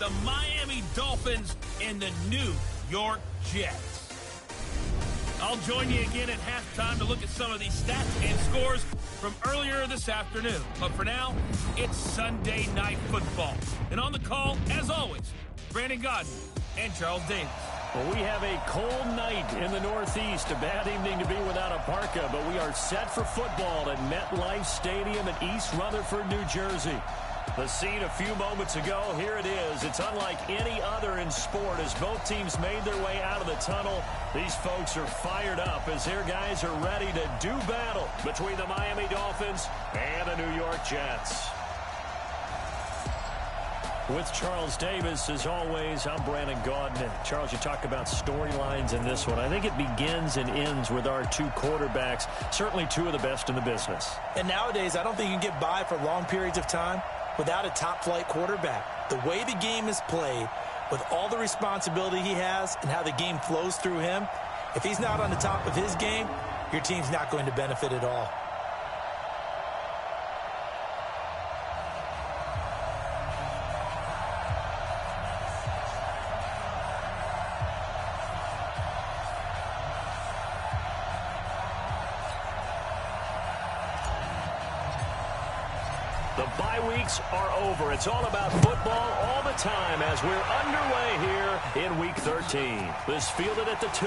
the Miami Dolphins and the New York Jets. I'll join you again at halftime to look at some of these stats and scores from earlier this afternoon. But for now, it's Sunday Night Football. And on the call, as always, Brandon Godden and Charles Davis. Well, we have a cold night in the Northeast. A bad evening to be without a parka, but we are set for football at MetLife Stadium in East Rutherford, New Jersey. The scene a few moments ago, here it is. It's unlike any other in sport as both teams made their way out of the tunnel. These folks are fired up as their guys are ready to do battle between the Miami Dolphins and the New York Jets. With Charles Davis, as always, I'm Brandon Godden. Charles, you talk about storylines in this one. I think it begins and ends with our two quarterbacks, certainly two of the best in the business. And nowadays, I don't think you can get by for long periods of time without a top-flight quarterback. The way the game is played, with all the responsibility he has and how the game flows through him, if he's not on the top of his game, your team's not going to benefit at all. The bye weeks are over. It's all about football all the time as we're underway here in Week 13. This fielded at the 2.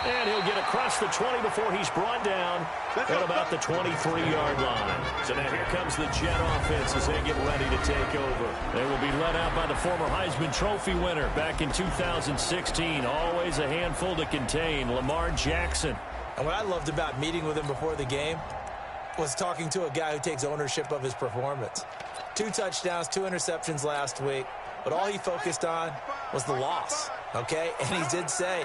And he'll get across the 20 before he's brought down at about the 23-yard line. So now here comes the Jet offense as they get ready to take over. They will be led out by the former Heisman Trophy winner back in 2016. Always a handful to contain, Lamar Jackson. And what I loved about meeting with him before the game was talking to a guy who takes ownership of his performance. 2 touchdowns, 2 interceptions last week, but all he focused on was the loss, okay? And he did say,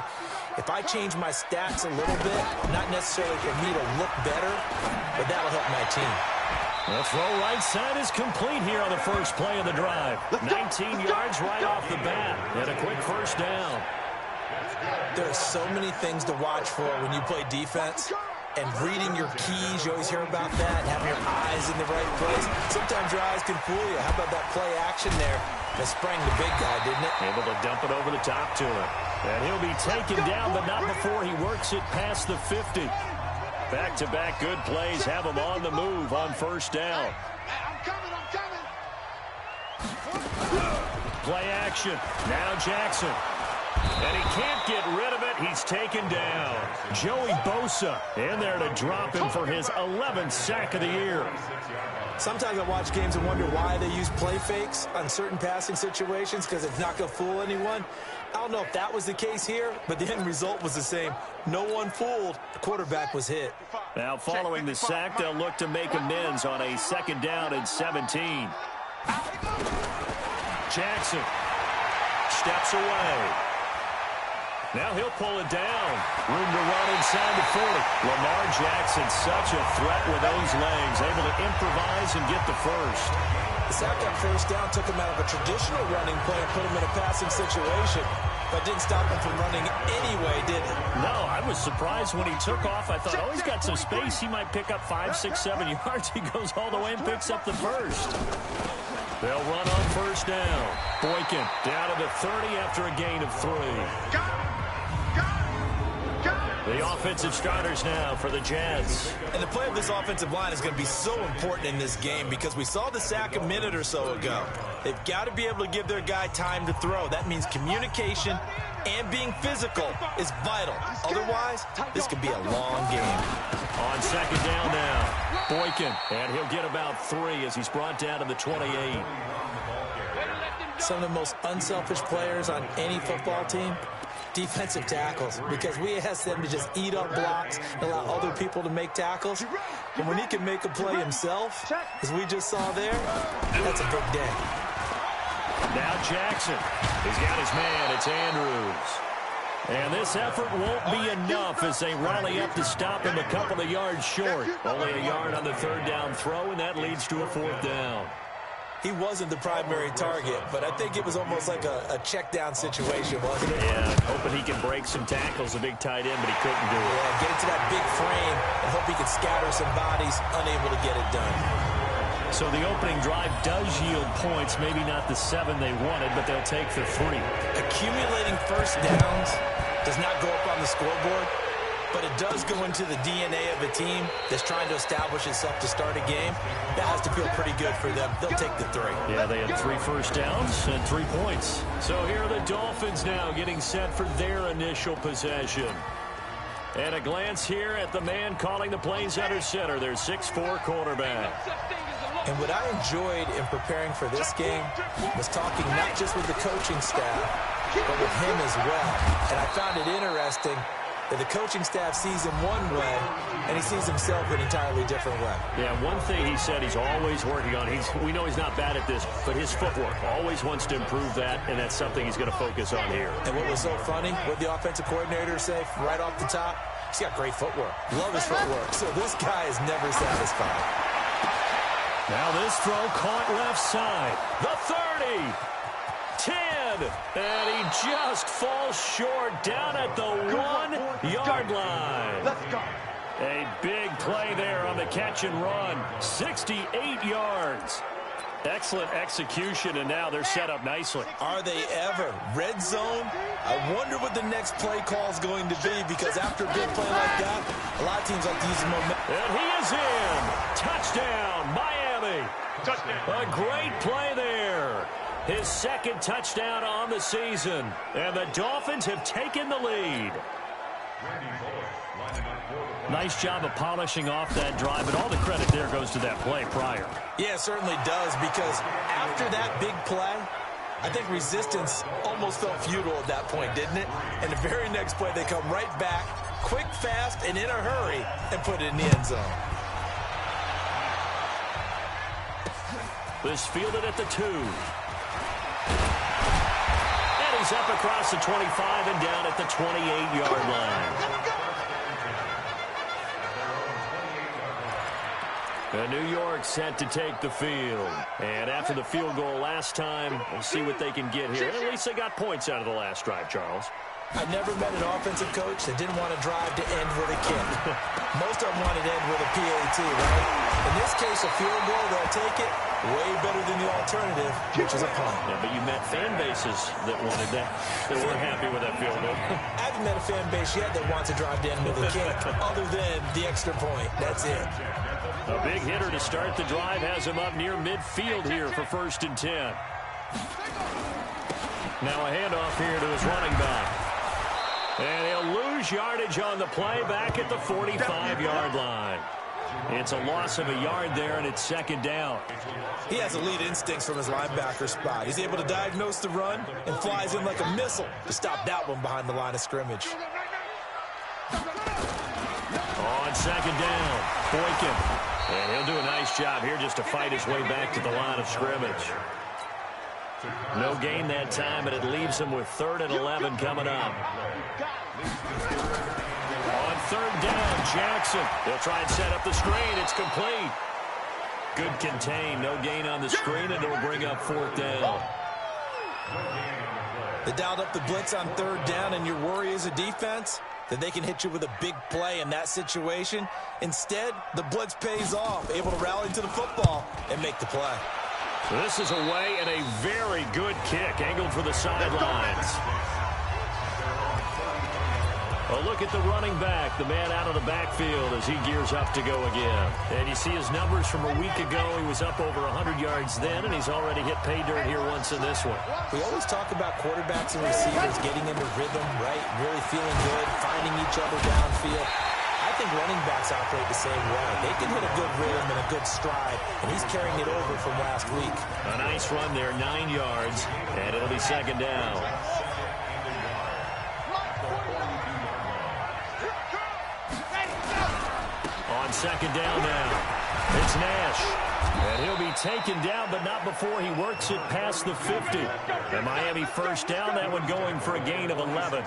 if I change my stats a little bit, not necessarily for me to look better, but that'll help my team. The throw right side is complete here on the first play of the drive. 19 yards right off the bat, and a quick first down. There are so many things to watch for when you play defense. And reading your keys, you always hear about that, and having your eyes in the right place. Sometimes your eyes can fool you. How about that play action there that sprang the big guy, didn't it? Able to dump it over the top to him. And he'll be taken down, but not before he works it past the 50. Back-to-back good plays have him on the move on first down. Play action. Now Jackson. And he can't get rid of it. He's taken down. Joey Bosa in there to drop him for his 11th sack of the year. Sometimes I watch games and wonder why they use play fakes on certain passing situations because it's not going to fool anyone. I don't know if that was the case here, but the end result was the same. No one fooled. The quarterback was hit. Now following the sack, they'll look to make amends on a 2nd down and 17. Jackson steps away. Now he'll pull it down. Room to run inside the 40. Lamar Jackson, such a threat with those legs, able to improvise and get the first. The sack on first down took him out of a traditional running play and put him in a passing situation, but didn't stop him from running anyway, did it? No, I was surprised when he took off. I thought, oh, he's got some space. He might pick up 5, 6, 7 yards. He goes all the way and picks up the first. They'll run on first down. Boykin down to the 30 after a gain of 3. The offensive starters now for the Jets. And the play of this offensive line is going to be so important in this game because we saw the sack a minute or so ago. They've got to be able to give their guy time to throw. That means communication and being physical is vital. Otherwise, this could be a long game. On 2nd down now, Boykin, and he'll get about 3 as he's brought down to the 28. Some of the most unselfish players on any football team, defensive tackles, because we ask them to just eat up blocks and allow other people to make tackles. And when he can make a play himself, as we just saw there, that's a big day. Now Jackson. He's got his man. It's Andrews. And this effort won't be enough as they rally up to stop him a couple of yards short. Only a yard on the 3rd down throw, and that leads to a 4th down. He wasn't the primary target, but I think it was almost like a check down situation, wasn't it? Yeah, hoping he can break some tackles, a big tight end, but he couldn't do it. Yeah, get into that big frame and hope he can scatter some bodies, unable to get it done. So the opening drive does yield points, maybe not the 7 they wanted, but they'll take the 3. Accumulating first downs does not go up on the scoreboard, but it does go into the DNA of a team that's trying to establish itself to start a game. That has to feel pretty good for them. They'll take the 3. Yeah, they had 3 first downs and 3 points. So here are the Dolphins now getting set for their initial possession. And a glance here at the man calling the plays under center, their 6'4" quarterback. And what I enjoyed in preparing for this game was talking not just with the coaching staff, but with him as well. And I found it interesting that the coaching staff sees him one way, and he sees himself an entirely different way. Yeah, one thing he said he's always working on, we know he's not bad at this, but his footwork, always wants to improve that, and that's something he's going to focus on here. And what was so funny, what the offensive coordinator say right off the top, he's got great footwork. Love his footwork. So this guy is never satisfied. Now this throw caught left side. The 30. 10. And he just falls short down at the 1-yard line. Let's go. A big play there on the catch and run. 68 yards. Excellent execution, and now they're set up nicely. Are they ever? Red zone? I wonder what the next play call is going to be, because after a big play like that, a lot of teams like to use the momentum. And he is in. Touchdown, Miami. Touchdown. A great play there. His second touchdown on the season. And the Dolphins have taken the lead. Nice job of polishing off that drive, and all the credit there goes to that play prior. Yeah, it certainly does, because after that big play, I think resistance almost felt futile at that point, didn't it? And the very next play, they come right back, quick, fast, and in a hurry, and put it in the end zone. This fielded at the 2. And he's up across the 25 and down at the 28-yard line. New York set to take the field. And after the field goal last time, we'll see what they can get here. At least they got points out of the last drive, Charles. I've never met an offensive coach that didn't want to drive to end with a kick. Most of them want to end with a PAT, right? In this case, a field goal, they'll take it. Way better than the alternative, which is a punt. Yeah, but you met fan bases that wanted that, that weren't happy with that field goal. I haven't met a fan base yet that wants to drive to end with a kick, other than the extra point. That's it. A big hitter to start the drive has him up near midfield here for 1st and 10. Now a handoff here to his running back. And he'll lose yardage on the play back at the 45-yard line. It's a loss of a yard there, and it's 2nd down. He has elite instincts from his linebacker spot. He's able to diagnose the run and flies in like a missile to stop that one behind the line of scrimmage. On 2nd down, Boykin. And he'll do a nice job here just to fight his way back to the line of scrimmage. No gain that time, and it leaves him with 3rd and 11 coming up. On 3rd down, Jackson. He'll try and set up the screen. It's complete. Good contain. No gain on the screen, and it'll bring up 4th down. They dialed up the blitz on 3rd down, and your worry as a defense that they can hit you with a big play in that situation. Instead, the blitz pays off, able to rally to the football and make the play. So this is away and a very good kick, angled for the sidelines. A look at the running back, the man out of the backfield as he gears up to go again. And you see his numbers from a week ago. He was up over 100 yards then, and he's already hit pay dirt here once in this one. We always talk about quarterbacks and receivers getting into rhythm, right? Really feeling good, finding each other downfield. I think running backs operate the same way. They can hit a good rhythm and a good stride, and he's carrying it over from last week. A nice run there, 9 yards, and it'll be 2nd down. On 2nd down now, it's Nash. And he'll be taken down, but not before he works it past the 50. And Miami 1st down, that one going for a gain of 11.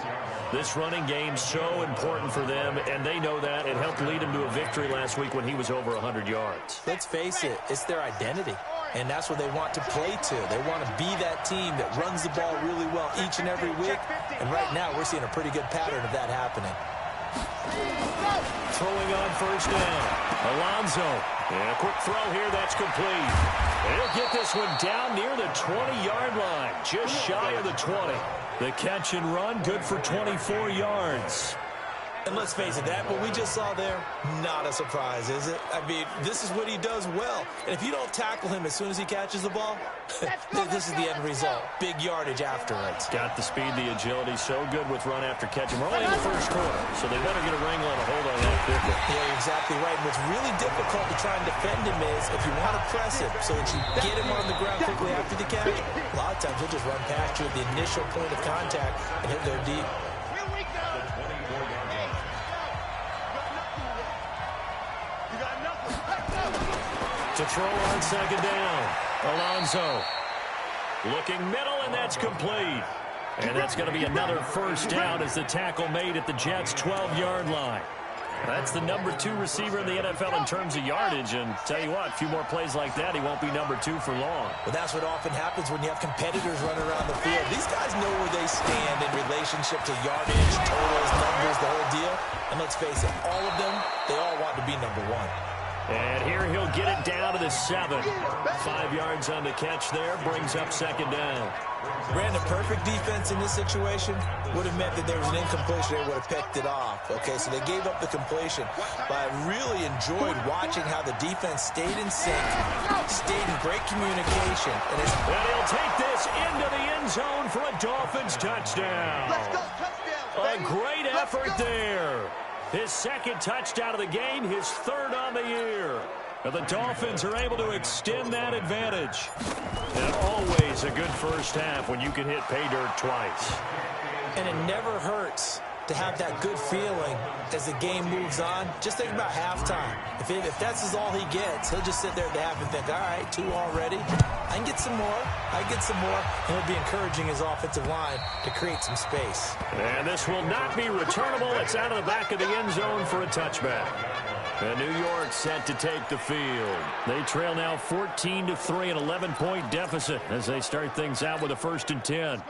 This running game so important for them, and they know that. It helped lead him to a victory last week when he was over 100 yards. Let's face it, it's their identity, and that's what they want to play to. They want to be that team that runs the ball really well each and every week, and right now we're seeing a pretty good pattern of that happening. Throwing on 1st down, Alonso. And a quick throw here, that's complete. He'll get this one down near the 20-yard line, just shy of the 20. The catch and run, good for 24 yards. And let's face it, that what we just saw there, not a surprise, is it? I mean, this is what he does well. And if you don't tackle him as soon as he catches the ball, this is the end result. Big yardage afterwards. Got the speed, the agility, so good with run after catch. And we're only in the first quarter, so they better get a wrangle and a hold on that quickly. Yeah, you're exactly right. And what's really difficult to try and defend him is if you want to press him so that you get him on the ground quickly after the catch, a lot of times he'll just run past you at the initial point of contact and hit there deep. To throw on second down. Alonso looking middle, and that's complete. And that's going to be another first down as the tackle made at the Jets' 12-yard line. That's the number 2 receiver in the NFL in terms of yardage. And tell you what, a few more plays like that, he won't be number 2 for long. Well, that's what often happens when you have competitors running around the field. These guys know where they stand in relationship to yardage, totals, numbers, the whole deal. And let's face it, all of them, they all want to be number 1. And here he'll get it down to the 7. 5 yards on the catch there, brings up second down. Brandon, perfect defense in this situation would have meant that there was an incompletion. They would have picked it off. Okay, so they gave up the completion. But I really enjoyed watching how the defense stayed in sync, stayed in great communication. And he'll take this into the end zone for a Dolphins touchdown. A great effort there. His second touchdown of the game, his 3rd on the year. And the Dolphins are able to extend that advantage. And always a good first half when you can hit pay dirt twice. And it never hurts to have that good feeling as the game moves on. Just think about halftime. If that's all he gets, he'll just sit there at the half and think, all right, 2 already. I can get some more. I get some more. And he'll be encouraging his offensive line to create some space. And this will not be returnable. It's out of the back of the end zone for a touchback. And New York set to take the field. They trail now 14-3, an 11-point deficit as they start things out with a 1st and 10.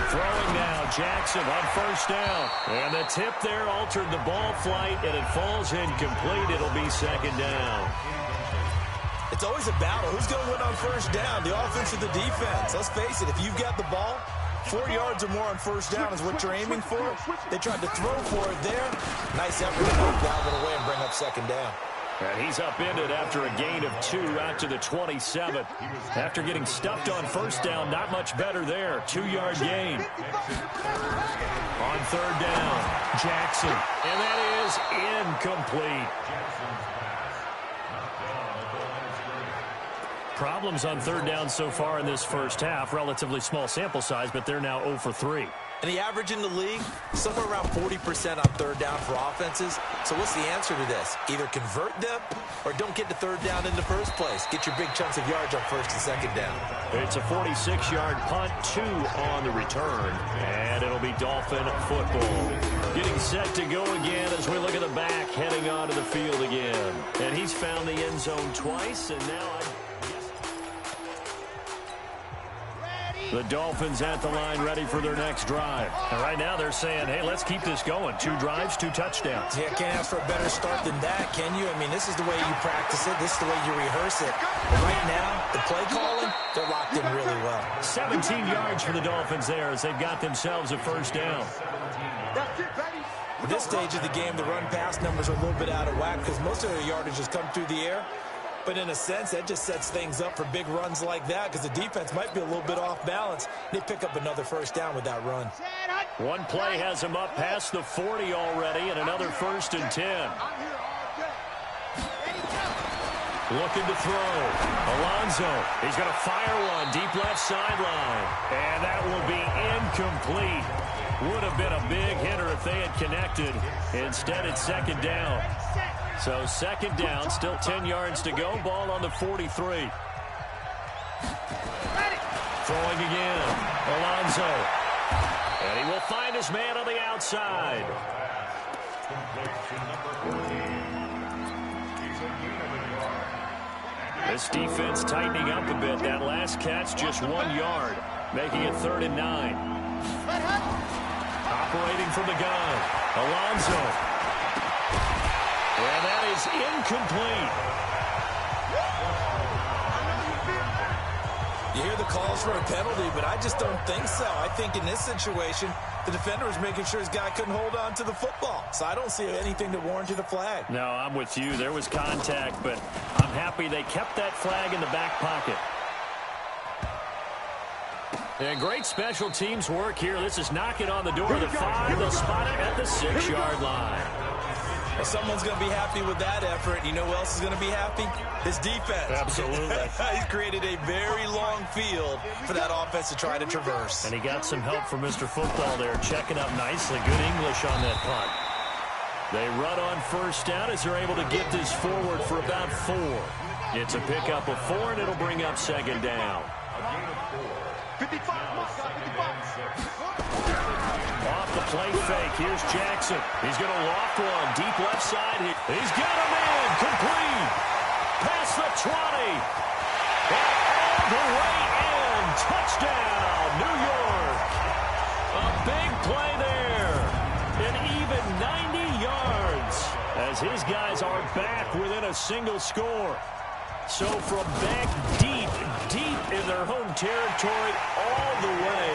Throwing now, Jackson on first down. And the tip there altered the ball flight, and it falls incomplete. It'll be second down. It's always a battle. Who's going to win on first down, the offense or the defense? Let's face it, if you've got the ball, 4 yards or more on first down is what you're aiming for. They tried to throw for it there. Nice effort to move Galvin away and bring up second down. And he's upended after a gain of 2 out to the 27. After getting stuffed on first down, not much better there. 2-yard gain. On third down, Jackson. And that is incomplete. Problems on third down so far in this first half. Relatively small sample size, but they're now 0 for 3. And the average in the league, somewhere around 40% on third down for offenses. So what's the answer to this? Either convert them or don't get to third down in the first place. Get your big chunks of yards on first and second down. It's a 46-yard punt, 2 on the return. And it'll be Dolphin football. Getting set to go again as we look at the back, heading onto the field again. And he's found the end zone twice, and now the Dolphins at the line ready for their next drive. And right now they're saying, hey, let's keep this going. 2 drives, 2 touchdowns. Yeah, can't ask for a better start than that, can you? I mean, this is the way you practice it. This is the way you rehearse it. But right now, the play calling, they're locked in really well. 17 yards for the Dolphins there as they've got themselves a first down. At this stage of the game, the run-pass numbers are a little bit out of whack because most of their yardage has come through the air. But in a sense, that just sets things up for big runs like that because the defense might be a little bit off balance. They pick up another first down with that run. One play has him up past the 40 already, and another 1st and 10. Looking to throw. Alonso, he's going to fire one deep left sideline. And that will be incomplete. Would have been a big hitter if they had connected. Instead, it's second down. So second down, still 10 yards to go. Ball on the 43. Throwing again. Alonso. And he will find his man on the outside. This defense tightening up a bit. That last catch just 1 yard, making it 3rd and 9. operating from the gun. Alonso. And that is incomplete. You hear the calls for a penalty, but I just don't think so. I think in this situation, the defender was making sure his guy couldn't hold on to the football. So I don't see anything that warranted a flag. No, I'm with you. There was contact, but I'm happy they kept that flag in the back pocket. And great special teams work here. This is knocking on the door of the 5. They'll spot it at the 6-yard line. Well, someone's going to be happy with that effort. You know who else is going to be happy? His defense. Absolutely. He's created a very long field for that offense to try to traverse. And he got some help from Mr. Football there, checking up nicely. Good English on that punt. They run on first down as they're able to get this forward for about 4. It's a pickup of 4, and it'll bring up second down. 55. Off the play fake, here's Jackson. He's going to loft one, deep left side. He's got him in, complete. Past the 20. And all the way in. Touchdown, New York. A big play there. An even 90 yards as his guys are back within a single score. So from back deep in their home territory, all the way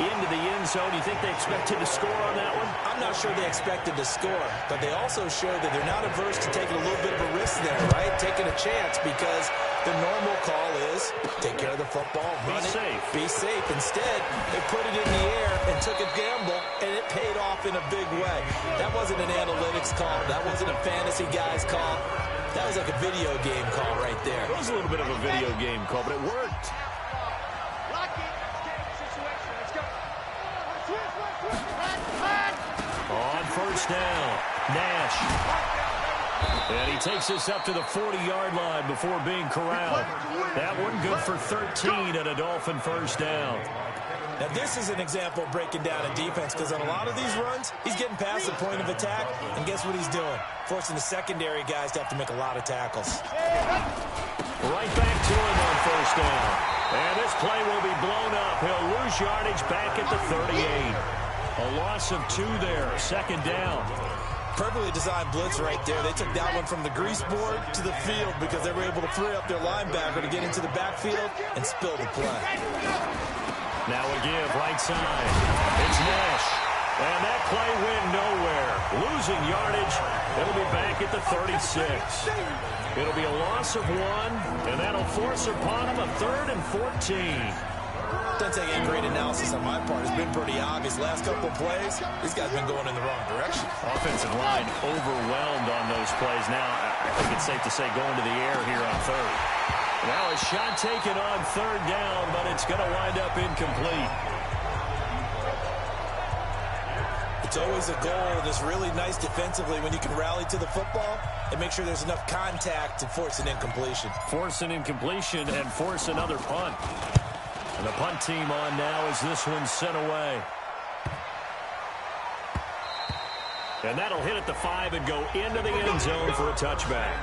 into the end zone. You think they expected to score on that one? I'm not sure they expected to score, but they also showed that they're not averse to taking a little bit of a risk there, right? Taking a chance, because the normal call is take care of the football, run it, be safe. Instead, they put it in the air and took a gamble, and it paid off in a big way. That wasn't an analytics call. That wasn't a fantasy guy's call. That was like a video game call right there. It was a little bit of a video game call, but it worked. On first down, Nash. And he takes this up to the 40-yard line before being corralled. That one good for 13 at a Dolphin first down. Now, this is an example of breaking down a defense, because on a lot of these runs, he's getting past the point of attack, and guess what he's doing? Forcing the secondary guys to have to make a lot of tackles. Right back to him on first down. And this play will be blown up. He'll lose yardage back at the 38. A loss of 2 there, second down. Perfectly designed blitz right there. They took that one from the grease board to the field because they were able to free up their linebacker to get into the backfield and spill the play. Now a give, right side. It's Nash. And that play went nowhere. Losing yardage. It'll be back at the 36. It'll be a loss of 1, and that'll force upon him a 3rd and 14. Doesn't take any great analysis on my part. It's been pretty obvious. Last couple of plays, these guys have been going in the wrong direction. Offensive line overwhelmed on those plays. Now, I think it's safe to say going to the air here on 3rd. Now a shot taken on 3rd down, but it's going to wind up incomplete. It's always a goal, and it's really nice defensively when you can rally to the football and make sure there's enough contact to force an incompletion. Force an incompletion and force another punt. And the punt team on now as this one's sent away. And that'll hit at the 5 and go into the end zone for a touchback.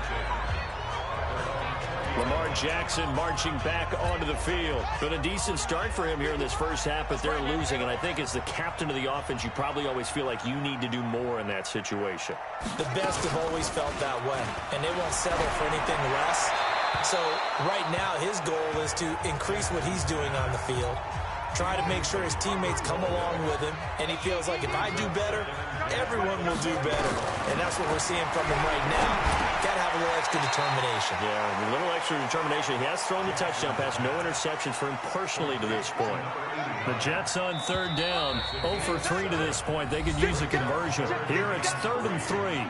Lamar Jackson marching back onto the field. Been a decent start for him here in this first half, but they're losing. And I think as the captain of the offense, you probably always feel like you need to do more in that situation. The best have always felt that way, and they won't settle for anything less. So right now, his goal is to increase what he's doing on the field, try to make sure his teammates come along with him, and he feels like if I do better, everyone will do better. And that's what we're seeing from him right now. Got to have a little extra determination. Yeah, a little extra determination. He has thrown the touchdown pass. No interceptions for him personally to this point. The Jets on 3rd down. 0 for 3 to this point. They could use a conversion. Here it's 3rd and 3.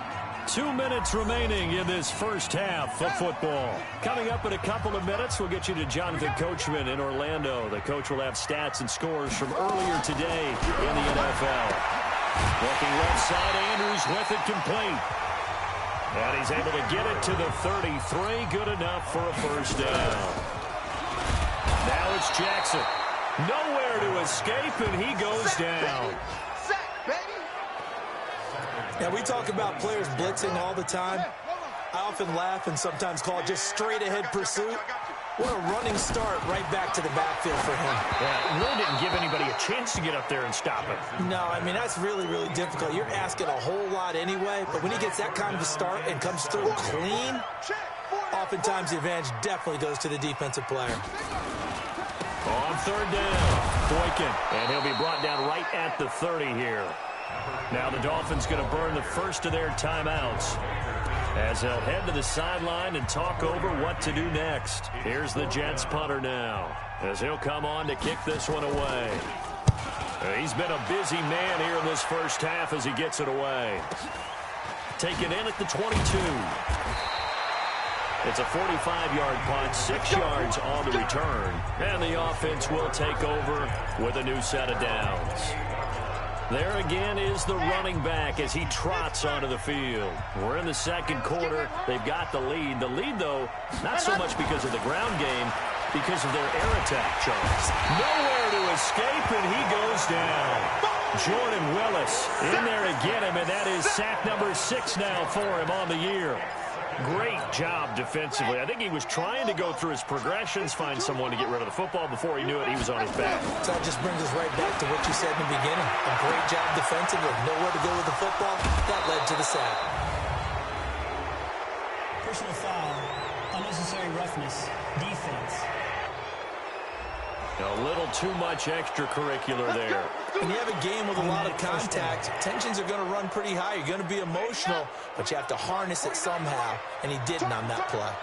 2 minutes remaining in this first half of football. Coming up in a couple of minutes, we'll get you to Jonathan Coachman in Orlando. The coach will have stats and scores from earlier today in the NFL. Looking left side, Andrews with it complete. And he's able to get it to the 33. Good enough for a first down. Now it's Jackson. Nowhere to escape, and he goes down. Now, we talk about players blitzing all the time. I often laugh and sometimes call it just straight-ahead pursuit. What a running start right back to the backfield for him. Yeah, it really didn't give anybody a chance to get up there and stop him. No, I mean, that's really, really difficult. You're asking a whole lot anyway, but when he gets that kind of a start and comes through clean, oftentimes the advantage definitely goes to the defensive player. On third down, Boykin, and he'll be brought down right at the 30 here. Now the Dolphins going to burn the first of their timeouts as they'll head to the sideline and talk over what to do next. Here's the Jets punter now as he'll come on to kick this one away. He's been a busy man here in this first half as he gets it away. Taken in at the 22. It's a 45-yard punt, 6 yards on the return. And the offense will take over with a new set of downs. There again is the running back as he trots onto the field. We're in the second quarter. They've got the lead. The lead, though, not so much because of the ground game, because of their air attack, Charles. Nowhere to escape, and he goes down. Jordan Willis in there to get him, and that is sack number 6 now for him on the year. Great job defensively. I think he was trying to go through his progressions, find someone to get rid of the football. Before he knew it, he was on his back. So that just brings us right back to what you said in the beginning. A great job defensively. Nowhere to go with the football. That led to the sack. Personal foul. Unnecessary roughness. Defense. A little too much extracurricular there. When you have a game with a lot of contact, tensions are going to run pretty high. You're going to be emotional, but you have to harness it somehow, and he didn't on that play.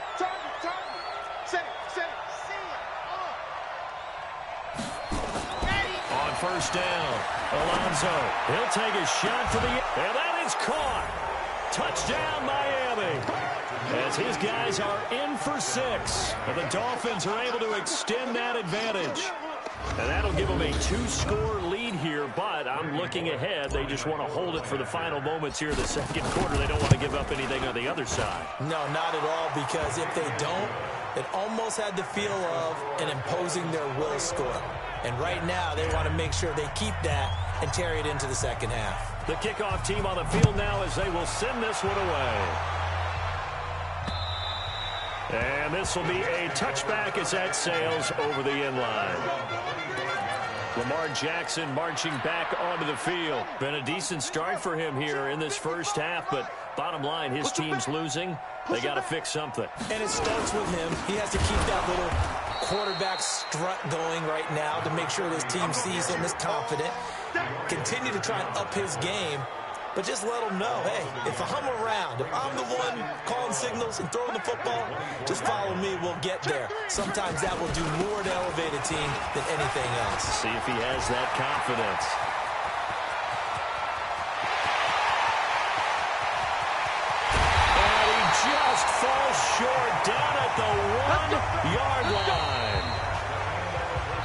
On first down, Alonso. He'll take a shot for the... And that is caught. Touchdown, Miami. As his guys are in for 6. And the Dolphins are able to extend that advantage. And that'll give them a 2-score lead here, but I'm looking ahead. They just want to hold it for the final moments here in the second quarter. They don't want to give up anything on the other side. No, not at all, because if they don't, it almost had the feel of an imposing their will score. And right now, they want to make sure they keep that and carry it into the second half. The kickoff team on the field now as they will send this one away. And this will be a touchback as that sails over the inline. Lamar Jackson marching back onto the field. Been a decent start for him here in this first half, but bottom line, his team's losing. They got to fix something. And it starts with him. He has to keep that little quarterback strut going right now to make sure his team sees him as confident. Continue to try and up his game. But just let them know, hey, if I'm around, if I'm the one calling signals and throwing the football, just follow me, we'll get there. Sometimes that will do more to elevate a team than anything else. See if he has that confidence. And he just falls short down at the 1-yard line.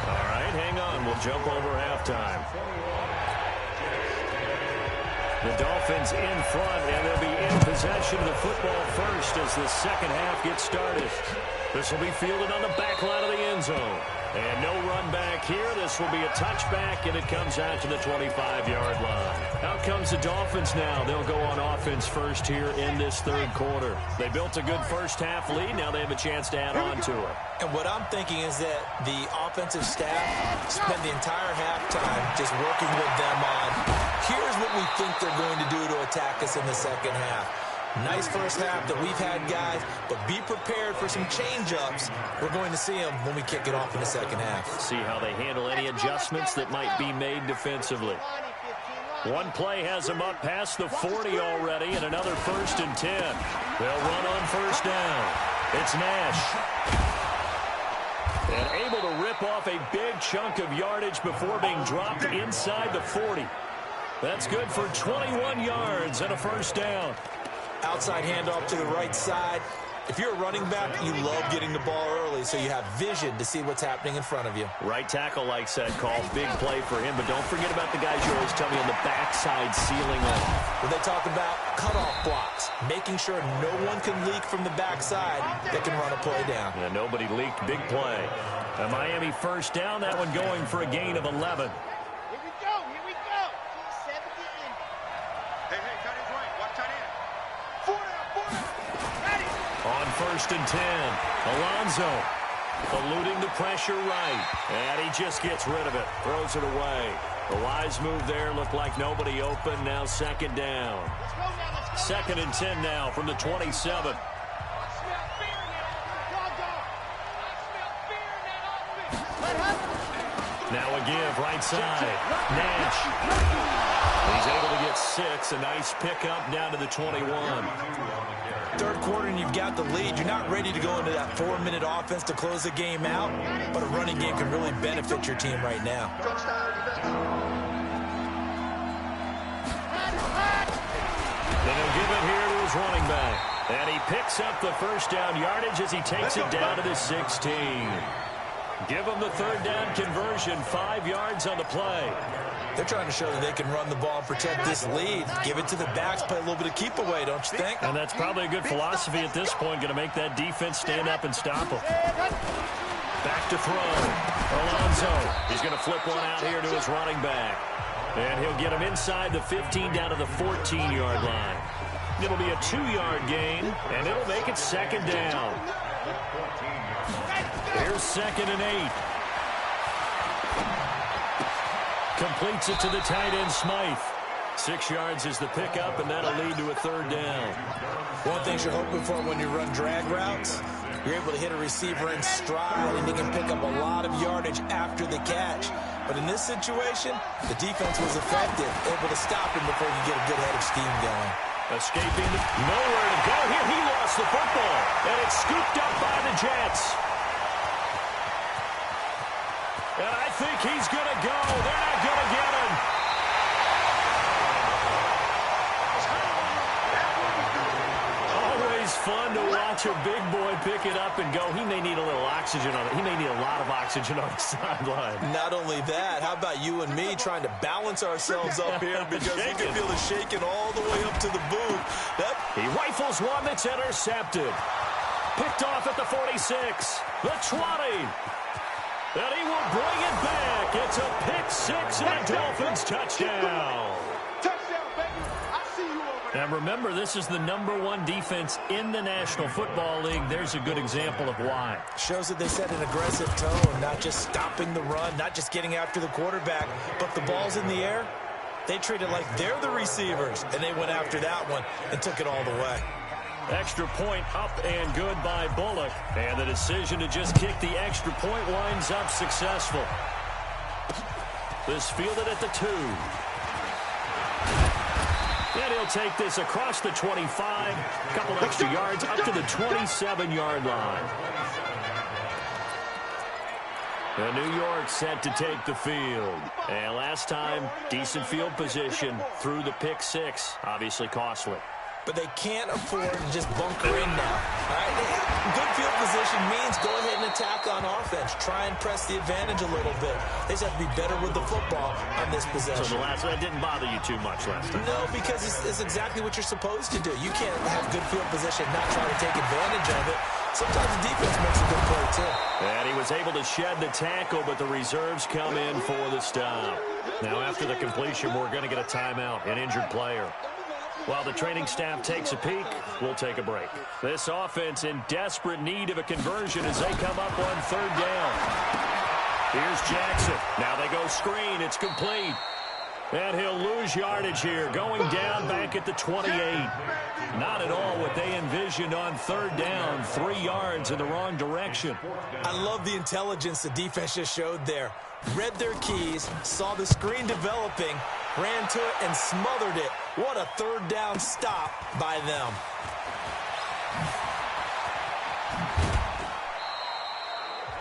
All right, hang on. We'll jump over halftime. The Dolphins in front, and they'll be in possession of the football first as the second half gets started. This will be fielded on the back line of the end zone. And no run back here. This will be a touchback, and it comes out to the 25-yard line. Out comes the Dolphins now. They'll go on offense first here in this third quarter. They built a good first-half lead. Now they have a chance to add on to it. And what I'm thinking is that the offensive staff spent the entire halftime just working with them on, here's what we think they're going to do to attack us in the second half. Nice first half that we've had, guys, but be prepared for some change-ups. We're going to see them when we kick it off in the second half. See how they handle any adjustments that might be made defensively. One play has them up past the 40 already, and another 1st and 10. They'll run on first down. It's Nash. And able to rip off a big chunk of yardage before being dropped inside the 40. That's good for 21 yards and a first down. Outside handoff to the right side. If you're a running back, you love getting the ball early so you have vision to see what's happening in front of you. Right tackle likes that call. Big play for him, but don't forget about the guys you always tell me on the backside sealing off. When they talk about cutoff blocks, making sure no one can leak from the backside that can run a play down. Yeah, nobody leaked. Big play. A Miami first down, that one going for a gain of 11. 1st and 10. Alonso eluding the pressure right. And he just gets rid of it. Throws it away. A wise move there. Looked like nobody open. Now 2nd down. 2nd and 10 now from the 27. Now a give right side. Nash. He's able to get 6. A nice pickup down to the 21. Third quarter and you've got the lead. You're not ready to go into that 4-minute offense to close the game out, but a running game can really benefit your team right now. Then he'll give it here to his running back. And he picks up the 1st down yardage as he takes it down to the 16. Give him the 3rd down conversion, 5 yards on the play. They're trying to show that they can run the ball and protect this lead. Give it to the backs, play a little bit of keep away, don't you think? And that's probably a good philosophy at this point, going to make that defense stand up and stop them. Back to throw. Alonso. He's going to flip one out here to his running back. And he'll get him inside the 15 down to the 14-yard line. It'll be a 2-yard gain, and it'll make it 2nd down. Here's 2nd and 8. Completes it to the tight end, Smythe. 6 yards is the pickup, and that'll lead to a 3rd down. One thing you're hoping for when you run drag routes, you're able to hit a receiver in stride, and they can pick up a lot of yardage after the catch. But in this situation, the defense was effective, able to stop him before you get a good head of steam going. Escaping, nowhere to go here. He lost the football, and it's scooped up by the Jets. And I think he's going to go. They're not going to get him. Always fun to watch a big boy pick it up and go. He may need a little oxygen on it. He may need a lot of oxygen on the sideline. Not only that, how about you and me trying to balance ourselves up here because we can feel the shaking all the way up to the booth. He rifles one that's intercepted. Picked off at the 46, the 20. And he will bring it back. It's a pick 6 and a Dolphins touchdown. Touchdown, baby. I see you over there. And remember, this is the #1 defense in the National Football League. There's a good example of why. Shows that they set an aggressive tone, not just stopping the run, not just getting after the quarterback, but the ball's in the air. They treat it like they're the receivers, and they went after that one and took it all the way. Extra point up and good by Bullock. And the decision to just kick the extra point winds up successful. This fielded at the 2. And he'll take this across the 25. A couple extra yards up to the 27-yard line. And New York set to take the field. And last time, decent field position through the pick 6. Obviously costly. But they can't afford to just bunker in now. All right? Good field position means go ahead and attack on offense. Try and press the advantage a little bit. They just have to be better with the football on this possession. So the last one didn't bother you too much last time? No, because it's exactly what you're supposed to do. You can't have good field position and not try to take advantage of it. Sometimes the defense makes a good play, too. And he was able to shed the tackle, but the reserves come in for the stop. Now, after the completion, we're going to get a timeout, an injured player. While the training staff takes a peek, we'll take a break. This offense in desperate need of a conversion as they come up on 3rd down. Here's Jackson. Now they go screen. It's complete. And he'll lose yardage here, going down back at the 28. Not at all what they envisioned on 3rd down. 3 yards in the wrong direction. I love the intelligence the defense just showed there. Read their keys, saw the screen developing, ran to it and smothered it. What a 3rd down stop by them.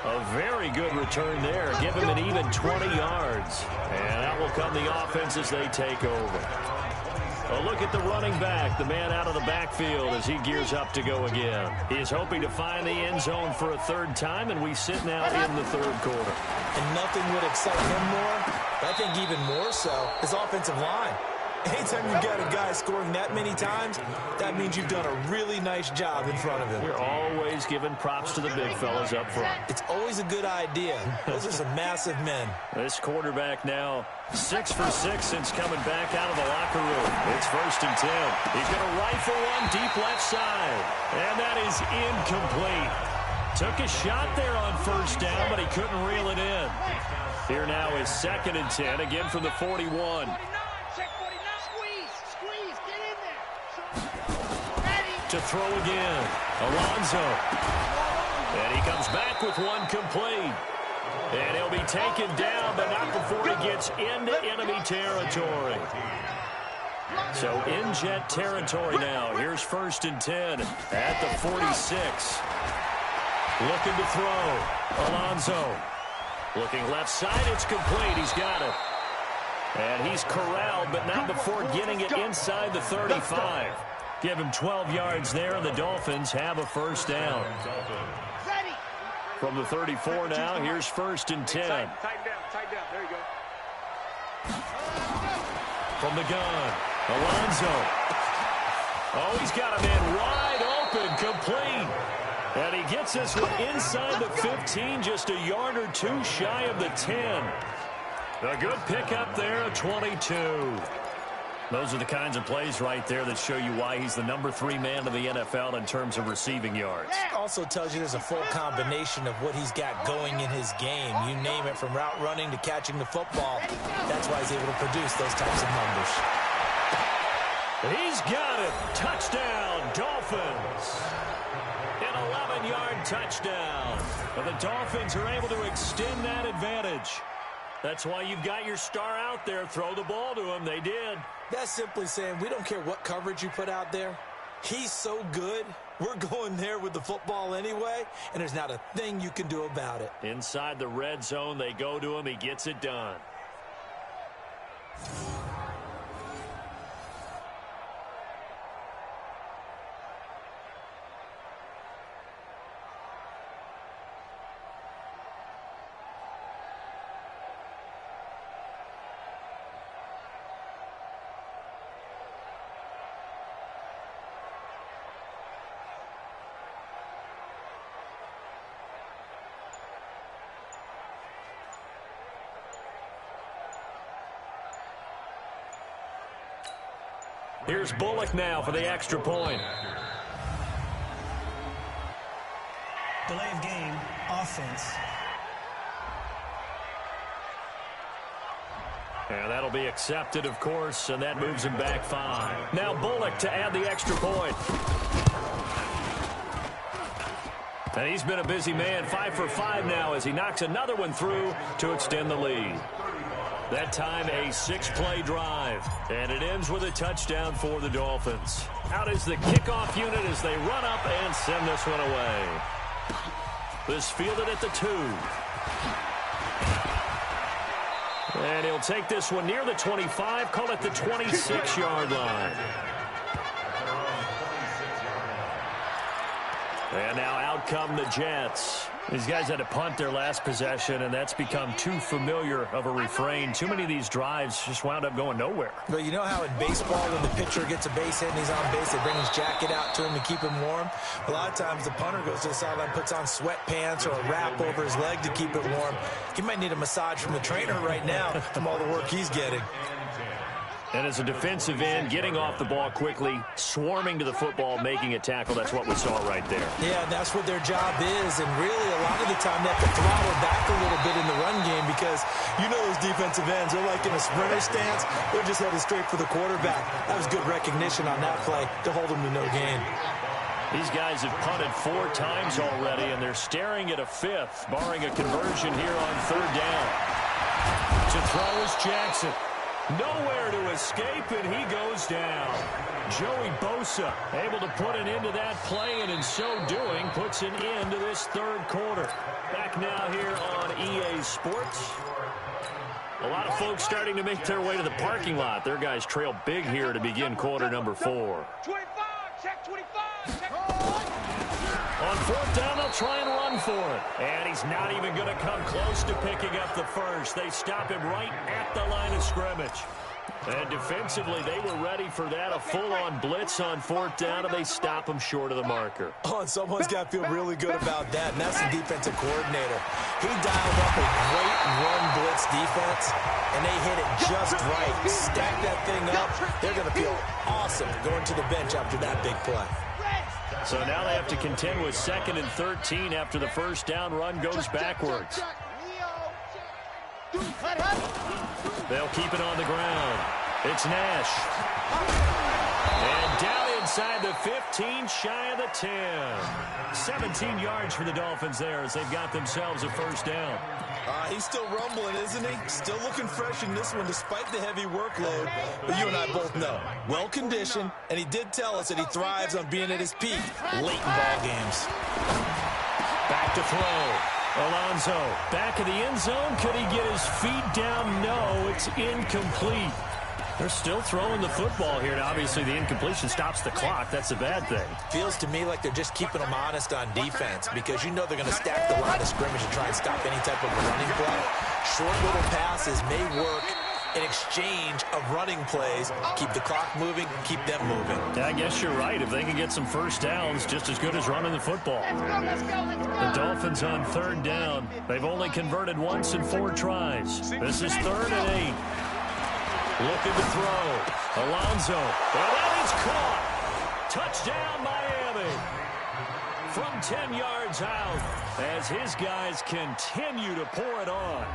A very good return there. Give him an even 20 yards. And that will come the offense as they take over. A look at the running back, the man out of the backfield as he gears up to go again. He is hoping to find the end zone for a 3rd time, and we sit now in the 3rd quarter. And nothing would excite him more, but I think even more so, his offensive line. Anytime you've got a guy scoring that many times, that means you've done a really nice job in front of him. We're always giving props to the big fellas up front. It's always a good idea. Those are some massive men. This quarterback now 6 for 6 since coming back out of the locker room. It's 1st and 10. He's going to rifle one deep left side. And that is incomplete. Took a shot there on 1st down, but he couldn't reel it in. Here now is 2nd and 10, again from the 41. To throw again, Alonso. And he comes back with one complete. And he'll be taken down, but not before he gets into enemy territory. So in Jet territory now. Here's 1st and 10 at the 46. Looking to throw. Alonso. Looking left side, it's complete. He's got it. And he's corralled, but not before getting it inside the 35. Give him 12 yards there, and the Dolphins have a 1st down. From the 34 now, here's 1st and 10. Tighten down. There you go. From the gun, Alonso. Oh, he's got a man wide open, complete. And he gets this one inside the 15, just a yard or two shy of the 10. A good pickup there, a 22. Those are the kinds of plays right there that show you why he's the number 3 man in the NFL in terms of receiving yards. Also tells you there's a full combination of what he's got going in his game. You name it, from route running to catching the football. That's why he's able to produce those types of numbers. He's got it. Touchdown, Dolphins. An 11-yard touchdown. But the Dolphins are able to extend that advantage. That's why you've got your star out there. Throw the ball to him. They did. That's simply saying we don't care what coverage you put out there. He's so good, we're going there with the football anyway, and there's not a thing you can do about it. Inside the red zone, they go to him. He gets it done. Here's Bullock now for the extra point. Delay of game, offense. And that'll be accepted, of course, and that moves him back 5. Now Bullock to add the extra point. And he's been a busy man, 5 for 5 now as he knocks another one through to extend the lead. That time a 6-play drive, and it ends with a touchdown for the Dolphins. Out is the kickoff unit as they run up and send this one away. This fielded at the 2. And he'll take this one near the 25, call it the 26-yard line. And now out come the Jets. These guys had to punt their last possession, and that's become too familiar of a refrain. Too many of these drives just wound up going nowhere. But you know how in baseball, when the pitcher gets a base hit and he's on base, they bring his jacket out to him to keep him warm? A lot of times the punter goes to the sideline, puts on sweatpants or a wrap over his leg to keep it warm. He might need a massage from the trainer right now from all the work he's getting. And as a defensive end, getting off the ball quickly, swarming to the football, making a tackle, that's what we saw right there. Yeah, that's what their job is, and really a lot of the time they have to throttle back a little bit in the run game because you know those defensive ends, they're like in a sprinter stance, they're just headed straight for the quarterback. That was good recognition on that play to hold them to no gain. These guys have punted 4 times already, and they're staring at a 5th, barring a conversion here on 3rd down. To throw is Jackson. Nowhere to escape, and he goes down. Joey Bosa able to put an end to that play, and in so doing, puts an end to this 3rd quarter. Back now here on EA Sports. A lot of folks starting to make their way to the parking lot. Their guys trail big here to begin quarter number 4. 25, check 25, check. On 4th down, they'll try and run for it. And he's not even going to come close to picking up the first. They stop him right at the line of scrimmage. And defensively, they were ready for that, a full-on blitz on 4th down, and they stop them short of the marker. Oh, and someone's got to feel really good about that, and that's the defensive coordinator. He dialed up a great run blitz defense, and they hit it just right. Stack that thing up. They're going to feel awesome going to the bench after that big play. So now they have to contend with 2nd and 13 after the first down run goes backwards. They'll keep it on the ground. It's Nash. And down inside the 15, shy of the 10. 17 yards for the Dolphins there as they've got themselves a first down. He's still rumbling, isn't he? Still looking fresh in this one despite the heavy workload. But you and I both know, well-conditioned, and he did tell us that he thrives on being at his peak late in ball games. Back to throw. Alonso back of the end zone. Could he get his feet down? No, it's incomplete. They're still throwing the football here, and obviously the incompletion stops the clock. That's a bad thing. Feels to me like they're just keeping them honest on defense because you know they're going to stack the line of scrimmage and try and stop any type of running play. Short little passes may work in exchange of running plays. Keep the clock moving, keep them moving. Yeah, I guess you're right. If they can get some first downs, just as good as running the football. The Dolphins on 3rd down. They've only converted once in 4 tries. This is 3rd and 8. Looking to throw. Alonso. And that is caught. Touchdown, Miami. From 10 yards out as his guys continue to pour it on.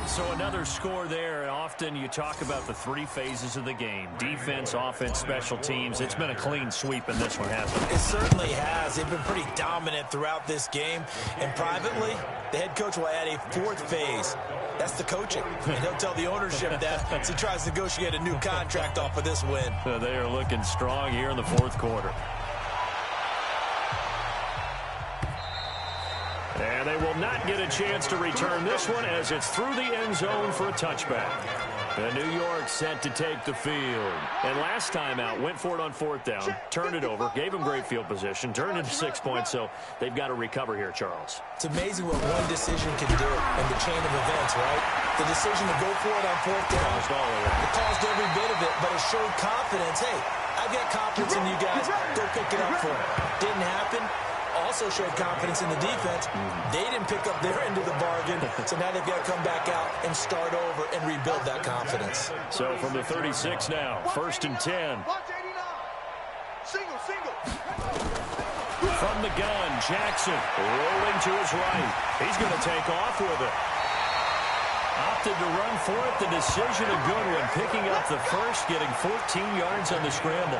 So another score there. And often you talk about the 3 phases of the game. Defense, offense, special teams. It's been a clean sweep in this one, hasn't it? It certainly has. They've been pretty dominant throughout this game. And privately, the head coach will add a 4th phase. That's the coaching. And he'll tell the ownership that as he tries to negotiate a new contract off of this win. They are looking strong here in the 4th quarter. And they will not get a chance to return this one as it's through the end zone for a touchback. And New York set to take the field. And last time out, went for it on 4th down, turned it over, gave them great field position, turned it to 6 points, so they've got to recover here, Charles. It's amazing what one decision can do in the chain of events, right? The decision to go for it on 4th down, it caused every bit of it, but it showed confidence. Hey, I've got confidence in you guys. Go pick it up for me. Didn't happen. Also showed confidence in the defense. They didn't pick up their end of the bargain, so now they've got to come back out and start over and rebuild that confidence. So from the 36 now, 1st and 10. From the gun, Jackson rolling to his right. He's going to take off with it. Opted to run for it. The decision a good one. Picking up the first, getting 14 yards on the scramble.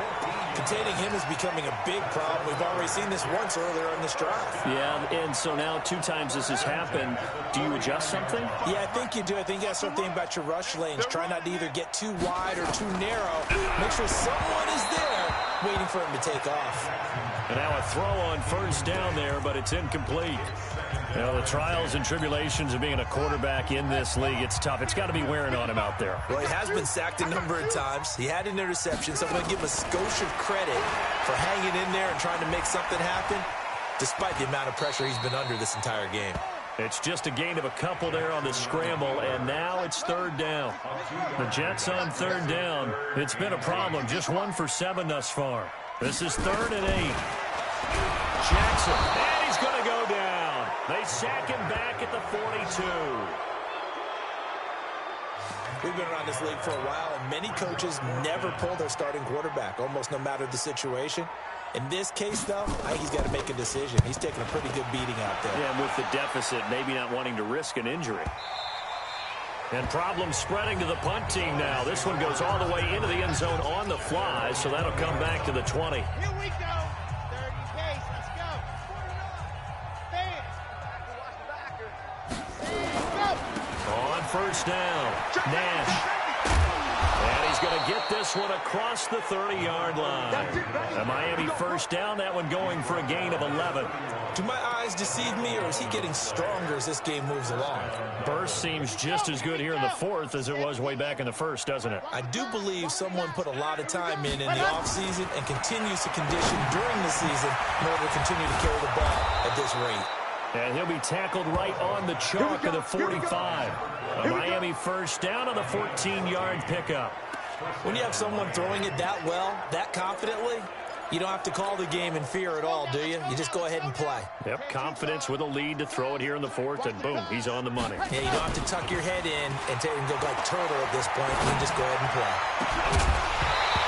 Containing him is becoming a big problem. We've already seen this once earlier in this drive. Yeah, and so now 2 times this has happened. Do you adjust something? Yeah, I think you do. I think you got to start thinking about your rush lanes. Try not to either get too wide or too narrow. Make sure someone is there waiting for him to take off. And now a throw on 1st down there, but it's incomplete. You know, the trials and tribulations of being a quarterback in this league, it's tough. It's got to be wearing on him out there. Well, he has been sacked a number of times. He had an interception, so I'm going to give him a skosh of credit for hanging in there and trying to make something happen, despite the amount of pressure he's been under this entire game. It's just a gain of a couple there on the scramble, and now it's 3rd down. The Jets on 3rd down. It's been a problem. Just 1 for 7 thus far. This is 3rd and 8. Jackson, and he's going to go down. They sack him back at the 42. We've been around this league for a while, and many coaches never pull their starting quarterback, almost no matter the situation. In this case, though, I think he's got to make a decision. He's taking a pretty good beating out there. Yeah, and with the deficit, maybe not wanting to risk an injury. And problems spreading to the punt team now. This one goes all the way into the end zone on the fly, so that'll come back to the 20. Here we go. 30 pace. Let's go. Stand. Watch the backer. On 1st down, Nash. And he's going to get this one across the 30-yard line. A Miami 1st down, that one going for a gain of 11. Do my eyes deceive me, or is he getting stronger as this game moves along? Burst seems just as good here in the 4th as it was way back in the 1st, doesn't it? I do believe someone put a lot of time in the offseason and continues to condition during the season in order to continue to carry the ball at this rate. And he'll be tackled right on the chalk of the 45. A Miami 1st down on the 14-yard pickup. When you have someone throwing it that well, that confidently, you don't have to call the game in fear at all, do you? You just go ahead and play. Yep, confidence with a lead to throw it here in the fourth, and boom, he's on the money. Yeah, you don't have to tuck your head in and go like turtle at this point. You can just go ahead and play.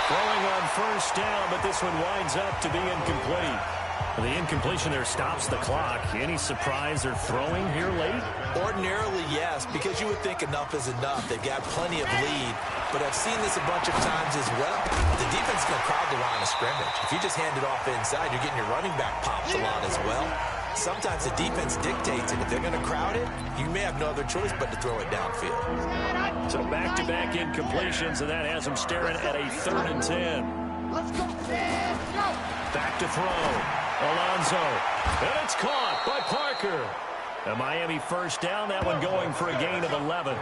Throwing on first down, but this one winds up to be incomplete. The incompletion there stops the clock. Any surprise they're throwing here late? Ordinarily, yes, because you would think enough is enough. They've got plenty of lead, but I've seen this a bunch of times as well. The defense is going to crowd the line of scrimmage. If you just hand it off inside, you're getting your running back popped a lot as well. Sometimes the defense dictates it. If they're going to crowd it, you may have no other choice but to throw it downfield. So back-to-back incompletions, and that has them staring at a 3rd and 10. Let's go. Back to throw. Alonso, and it's caught by Parker. A Miami first down, that one going for a gain of 11.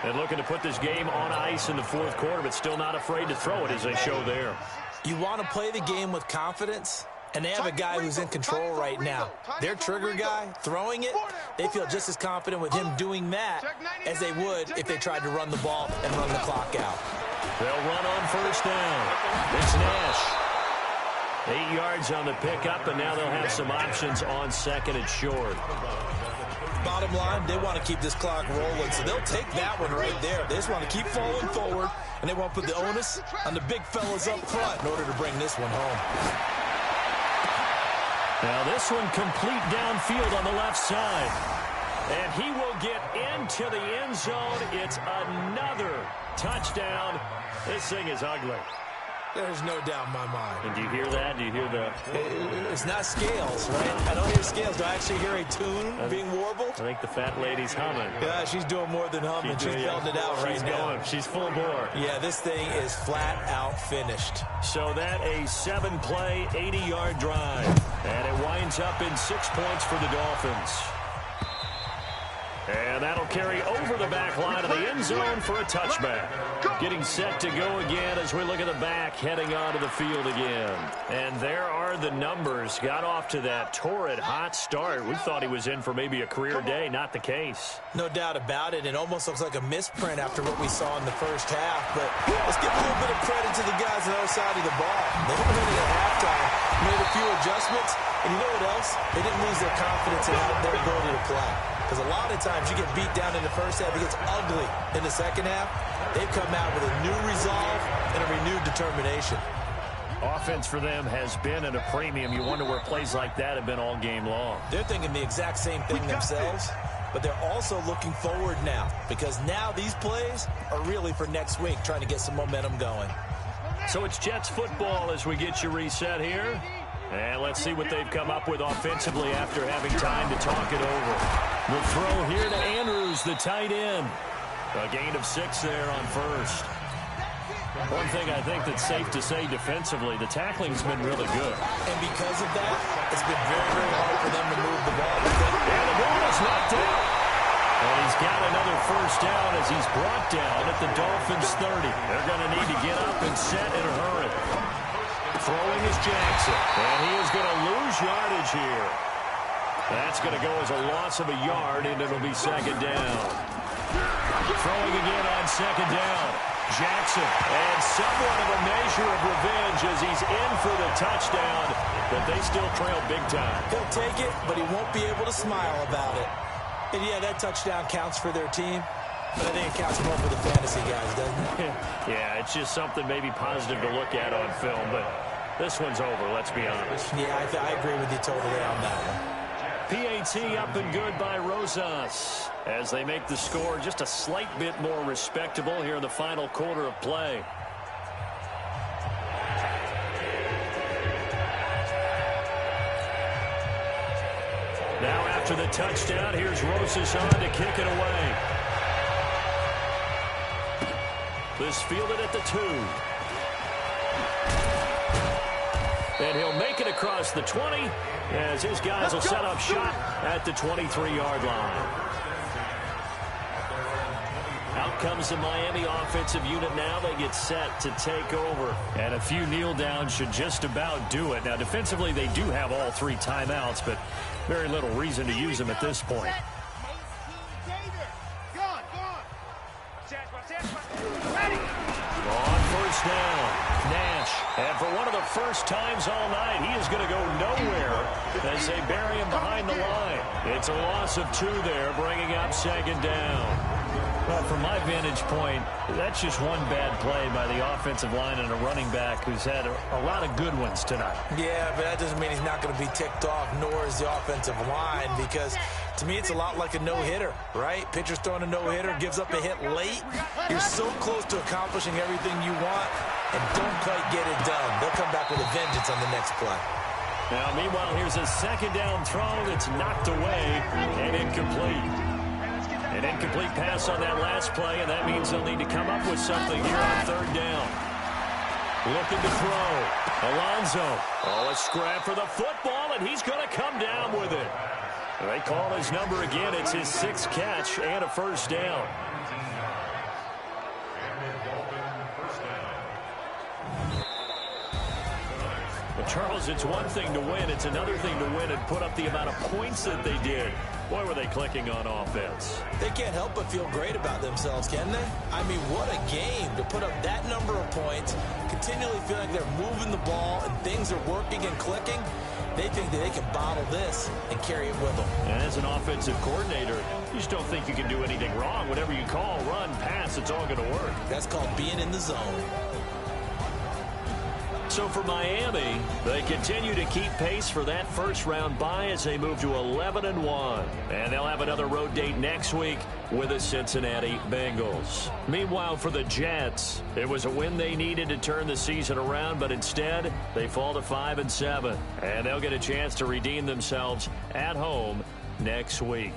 And looking to put this game on ice in the fourth quarter, but still not afraid to throw it as they show there. You want to play the game with confidence, and they have a guy who's in control right now. Their trigger guy, throwing it, they feel just as confident with him doing that as they would if they tried to run the ball and run the clock out. They'll run on first down. It's Nash. 8 yards on the pickup, and now they'll have some options on second and short. Bottom line, they want to keep this clock rolling, so they'll take that one right there. They just want to keep falling forward, and they want to put the onus on the big fellas up front in order to bring this one home. Now this one complete downfield on the left side. And he will get into the end zone. It's another touchdown. This thing is ugly. There's no doubt in my mind. And do you hear that? Do you hear the... It's not scales, right? I don't hear scales. Do I actually hear a tune being warbled? I think the fat lady's humming. Yeah, she's doing more than humming. She's belting it out right now. She's full bore. Yeah, this thing is flat out finished. So that a 7-play, 80-yard drive. And it winds up in 6 points for the Dolphins. And that'll carry over the back line of the end zone for a touchback. Getting set to go again as we look at the back, heading onto the field again. And there are the numbers. Got off to that torrid hot start. We thought he was in for maybe a career day. Not the case. No doubt about it. It almost looks like a misprint after what we saw in the first half. But let's give a little bit of credit to the guys on the other side of the ball. They went in at halftime, made a few adjustments, and you know what else? They didn't lose their confidence in their ability to play. Because a lot of times you get beat down in the first half, it gets ugly in the second half. They've come out with a new resolve and a renewed determination. Offense for them has been at a premium. You wonder where plays like that have been all game long. They're thinking the exact same thing themselves, but they're also looking forward now because now these plays are really for next week, trying to get some momentum going. So it's Jets football as we get you reset here. And let's see what they've come up with offensively after having time to talk it over. The throw here to Andrews, the tight end. A gain of 6 there on first. One thing I think that's safe to say defensively, the tackling's been really good. And because of that, it's been very, very hard for them to move the ball. And the ball is knocked out. And he's got another first down as he's brought down at the Dolphins' 30. They're going to need to get up and set in a hurry. Throwing is Jackson, and he is going to lose yardage here. That's going to go as a loss of a yard, and it'll be second down. Throwing again on second down. Jackson, and somewhat of a measure of revenge as he's in for the touchdown, but they still trail big time. He'll take it, but he won't be able to smile about it. And yeah, that touchdown counts for their team, but I think it counts more for the fantasy guys, doesn't it? Yeah, it's just something maybe positive to look at on film, but this one's over, let's be honest. Yeah, I agree with you totally on that one. PAT up and good by Rosas as they make the score just a slight bit more respectable here in the final quarter of play. Now after the touchdown, here's Rosas on to kick it away. This fielded at the 2. And he'll make it across the 20 as his guys will set up shop at the 23-yard line. Out comes the Miami offensive unit now. They get set to take over. And a few kneel downs should just about do it. Now, defensively, they do have all 3 timeouts, but very little reason to use them at this point. first down. Nash. And for one of the first times all night, he is going to go nowhere as they bury him behind the line. It's a loss of 2 there, bringing up second down. Well, from my vantage point, that's just one bad play by the offensive line and a running back who's had a lot of good ones tonight. Yeah, but that doesn't mean he's not going to be ticked off, nor is the offensive line, because to me it's a lot like a no-hitter, right? Pitcher's throwing a no-hitter, gives up a hit late. You're so close to accomplishing everything you want and don't quite get it done. They'll come back with a vengeance on the next play. Now, meanwhile, here's a second down throw that's knocked away and incomplete. An incomplete pass on that last play, and that means they'll need to come up with something here on third down. Looking to throw. Alonso. Oh, a scrap for the football, and he's going to come down with it. They call his number again. It's his 6th catch and a first down. Well, Charles, it's one thing to win. It's another thing to win and put up the amount of points that they did. Boy, were they clicking on offense. They can't help but feel great about themselves, can they? I mean, what a game to put up that number of points, continually feel like they're moving the ball and things are working and clicking. They think that they can bottle this and carry it with them. And as an offensive coordinator, you just don't think you can do anything wrong. Whatever you call, run, pass, it's all going to work. That's called being in the zone. So for Miami, they continue to keep pace for that first-round bye as they move to 11-1. And they'll have another road date next week with the Cincinnati Bengals. Meanwhile, for the Jets, it was a win they needed to turn the season around, but instead, they fall to 5-7. And they'll get a chance to redeem themselves at home next week.